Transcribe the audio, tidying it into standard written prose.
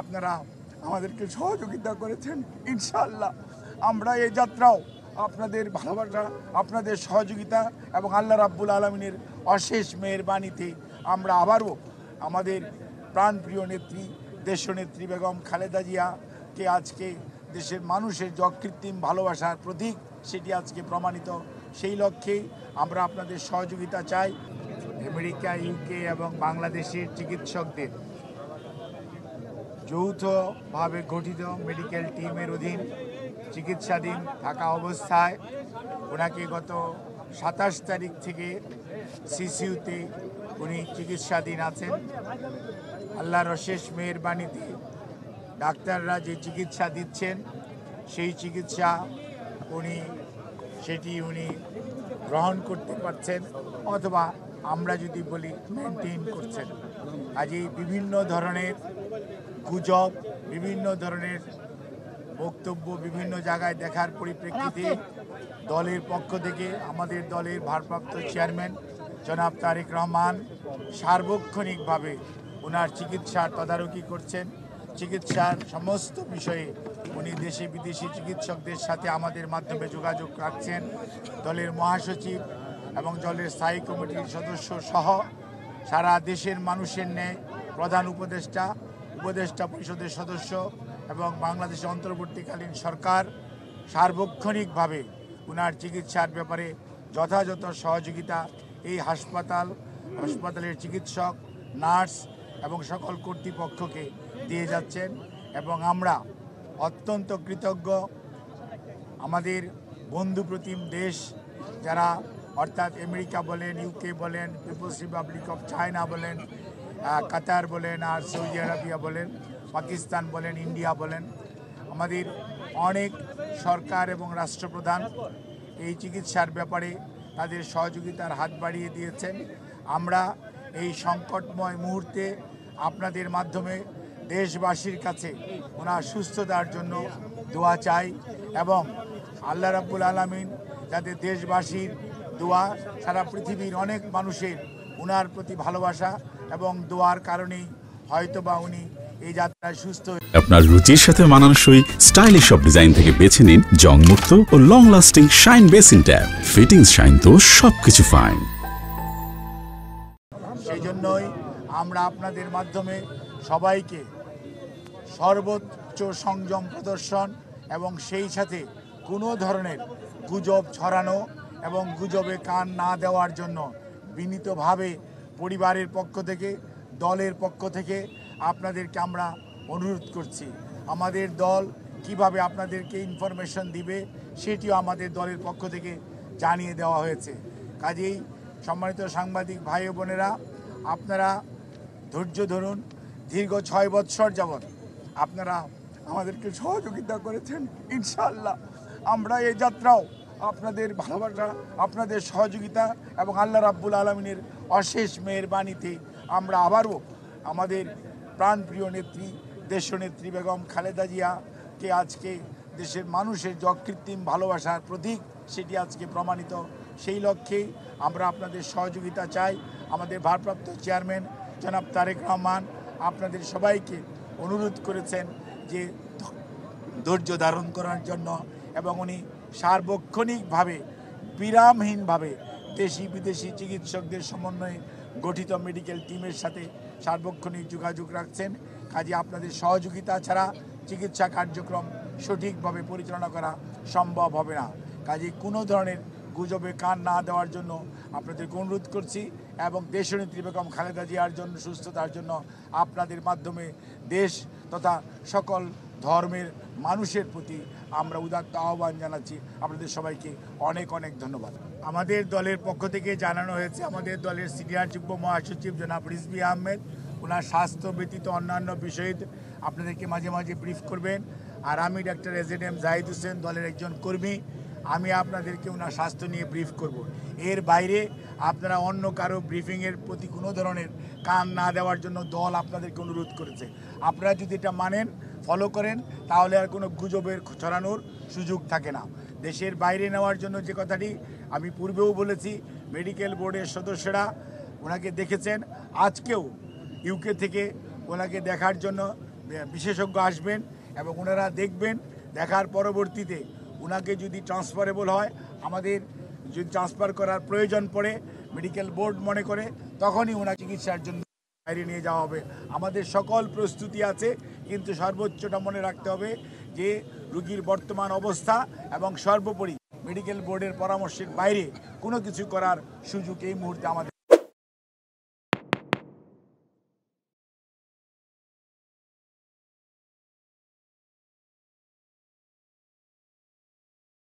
আপনারা আমাদেরকে সহযোগিতা করেছেন। ইনশাআল্লাহ আমরা এই যাত্রাও আপনাদের ভালোবাসা, আপনাদের সহযোগিতা এবং আল্লাহ রাব্বুল আলামিনের অশেষ মেহেরবানিতে আমরা আবারও আমাদের প্রাণপ্রিয় নেত্রী দেশনেত্রী বেগম খালেদা জিয়াকে আজকে দেশের মানুষের যে অকৃত্রিম ভালোবাসার প্রতীক সেটি আজকে প্রমাণিত। সেই লক্ষ্যেই আমরা আপনাদের সহযোগিতা চাই। আমেরিকা, ইউকে এবং বাংলাদেশের চিকিৎসকদের যৌথভাবে গঠিত মেডিকেল টিমের অধীন চিকিৎসাধীন থাকা অবস্থায় ওনাকে গত 27 তারিখ থেকে সিসিউতে উনি চিকিৎসাধীন আছেন। আল্লাহর অশেষ মেহেরবানিতে ডাক্তাররা যে চিকিৎসা দিচ্ছেন সেই চিকিৎসা উনি গ্রহণ করতে পারছেন, অথবা আমরা যদি বলি মেনটেন করছেন। কাজেই বিভিন্ন ধরনের গুজব, বিভিন্ন ধরনের বক্তব্য বিভিন্ন জায়গায় দেখার পরিপ্রেক্ষিতে দলের পক্ষ থেকে আমাদের দলের ভারপ্রাপ্ত চেয়ারম্যান জনাব তারেক রহমান সার্বক্ষণিকভাবে ওনার চিকিৎসার তদারকি করছেন। চিকিৎসার সমস্ত বিষয়ে উনি দেশি বিদেশি চিকিৎসকদের সাথে আমাদের মাধ্যমে যোগাযোগ রাখছেন। দলের মহাসচিব এবং দলের স্থায়ী কমিটির সদস্য সহ সারা দেশের মানুষের ন্যায় প্রধান উপদেষ্টা পরিষদের সদস্য এবং বাংলাদেশের অন্তর্বর্তীকালীন সরকার সার্বক্ষণিকভাবে ওনার চিকিৎসার ব্যাপারে যথাযথ সহযোগিতা এই হাসপাতালের চিকিৎসক, নার্স এবং সকল কর্তৃপক্ষকে দিয়ে যাচ্ছেন। এবং আমরা অত্যন্ত কৃতজ্ঞ আমাদের বন্ধুপ্রতিম দেশ যারা, অর্থাৎ আমেরিকা বলেন, ইউকে বলেন, পিপলস রিপাবলিক অফ চায়না বলেন, কাতার বলেন, আর সৌদি আরবিয়া বলেন, পাকিস্তান বলেন, ইন্ডিয়া বলেন, আমাদের অনেক সরকার এবং রাষ্ট্রপ্রধান এই চিকিৎসার ব্যাপারে তাদের সহযোগিতার হাত বাড়িয়ে দিয়েছেন। আমরা এই সংকটময় মুহূর্তে আপনাদের মাধ্যমে দেশবাসীর কাছে ওনার সুস্থতার জন্য দোয়া চাই এবং আল্লাহ রাব্বুল আলামিন যাতে দেশবাসীর দোয়া, সারা পৃথিবীর অনেক মানুষের ওনার প্রতি ভালোবাসা এবং দোয়ার কারণেই হয়তোবা উনি এই যাত্রায় সুস্থ। আপনার রুচির সাথে মানানসই স্টাইলিশ সব ডিজাইন থেকে বেছে নিন জংমুক্ত ও long lasting shine basin tap. Fittings shine তো সবকিছু ফাইন। সেই জন্যই আমরা আপনাদের মাধ্যমে সবাইকে সর্বোচ্চ সংযম প্রদর্শন এবং সেই সাথে কোনো ধরনের গুজব ছড়ানো এবং গুজবে কান না দেওয়ার জন্য বিনীতভাবে পরিবারের পক্ষ থেকে, দলের পক্ষ থেকে আপনাদেরকে আমরা অনুরোধ করছি। আমাদের দল কিভাবে আপনাদেরকে ইনফরমেশন দিবে সেটিও আমাদের দলের পক্ষ থেকে জানিয়ে দেওয়া হয়েছে। কাজেই সম্মানিত সাংবাদিক ভাই ও বোনেরা, আপনারা ধৈর্য ধরুন। দীর্ঘ 6 বৎসর যাবৎ আপনারা আমাদেরকে সহযোগিতা করেছেন। ইনশাআল্লাহ আমরা এই যাত্রাও আপনাদের ভালোবাসা, আপনাদের সহযোগিতা এবং আল্লাহ রাব্বুল আলামিনের অশেষ মেহেরবানিতে আমরা আবারও আমাদের প্রাণপ্রিয় নেত্রী দেশনেত্রী বেগম খালেদা জিয়াকে আজকে দেশের মানুষের যে অকৃত্রিম ভালোবাসার প্রতীক সেটি আজকে প্রমাণিত। সেই লক্ষ্যেই আমরা আপনাদের সহযোগিতা চাই। আমাদের ভারপ্রাপ্ত চেয়ারম্যান জনাব তারেক রহমান আপনাদের সবাইকে অনুরোধ করেছেন যে ধৈর্য ধারণ করার জন্য এবং উনি সার্বক্ষণিকভাবে বিরামহীনভাবে দেশি বিদেশি চিকিৎসকদের সমন্বয়ে গঠিত মেডিকেল টিমের সাথে সার্বক্ষণিক যোগাযোগ রাখছেন। কাজে আপনাদের সহযোগিতা ছাড়া চিকিৎসা কার্যক্রম সঠিকভাবে পরিচালনা করা সম্ভব হবে না। কাজে কোনো ধরনের গুজবে কান না দেওয়ার জন্য আপনাদেরকে অনুরোধ করছি এবং দেশনেত্রী বেগম খালেদা জিয়ার জন্য সুস্থতার জন্য আপনাদের মাধ্যমে দেশ তথা সকল ধর্মের মানুষের প্রতি আমরা উদাত্ত আহ্বান জানাচ্ছি। আপনাদের সবাইকে অনেক অনেক ধন্যবাদ। আমাদের দলের পক্ষ থেকে জানানো হয়েছে আমাদের দলের সিনিয়র যুগ্ম মহাসচিব জনাব রিজভী আহমেদ ওনার স্বাস্থ্য ব্যতীত অন্যান্য বিষয়ে আপনাদেরকে মাঝে মাঝে ব্রিফ করবেন। আর আমি ডাক্তার এজেডএম জাহিদ হোসেন দলের একজন কর্মী, আমি আপনাদেরকে ওনার স্বাস্থ্য নিয়ে ব্রিফ করব। এর বাইরে আপনারা অন্য কারো ব্রিফিংয়ের প্রতি কোনো ধরনের কান না দেওয়ার জন্য দল আপনাদেরকে অনুরোধ করেছে। আপনারা যদি এটা মানেন, ফলো করেন, তাহলে আর কোনো গুজবের ছড়ানোর সুযোগ থাকে না। দেশের বাইরে নেওয়ার জন্য যে কথাটি আমি পূর্বেও বলেছি, মেডিকেল বোর্ডের সদস্যরা ওনাকে দেখেছেন। আজকেও ইউকে থেকে ওনাকে দেখার জন্য বিশেষজ্ঞ আসবেন এবং ওনারা দেখবেন, দেখার পরবর্তীতে ওনাকে যদি ট্রান্সফারেবল হয়, আমাদের যদি ট্রান্সফার করার প্রয়োজন পড়ে মেডিকেল বোর্ড মনে করে, তখনই ওনার চিকিৎসার জন্য বাইরে নিয়ে যাওয়া হবে। আমাদের সকল প্রস্তুতি আছে, কিন্তু সর্বোচ্চটা মনে রাখতে হবে যে রোগীর বর্তমান অবস্থা এবং সর্বোপরি মেডিকেল বোর্ডের পরামর্শের বাইরে কোনো কিছু করার সুযোগ এই মুহূর্তে আমাদের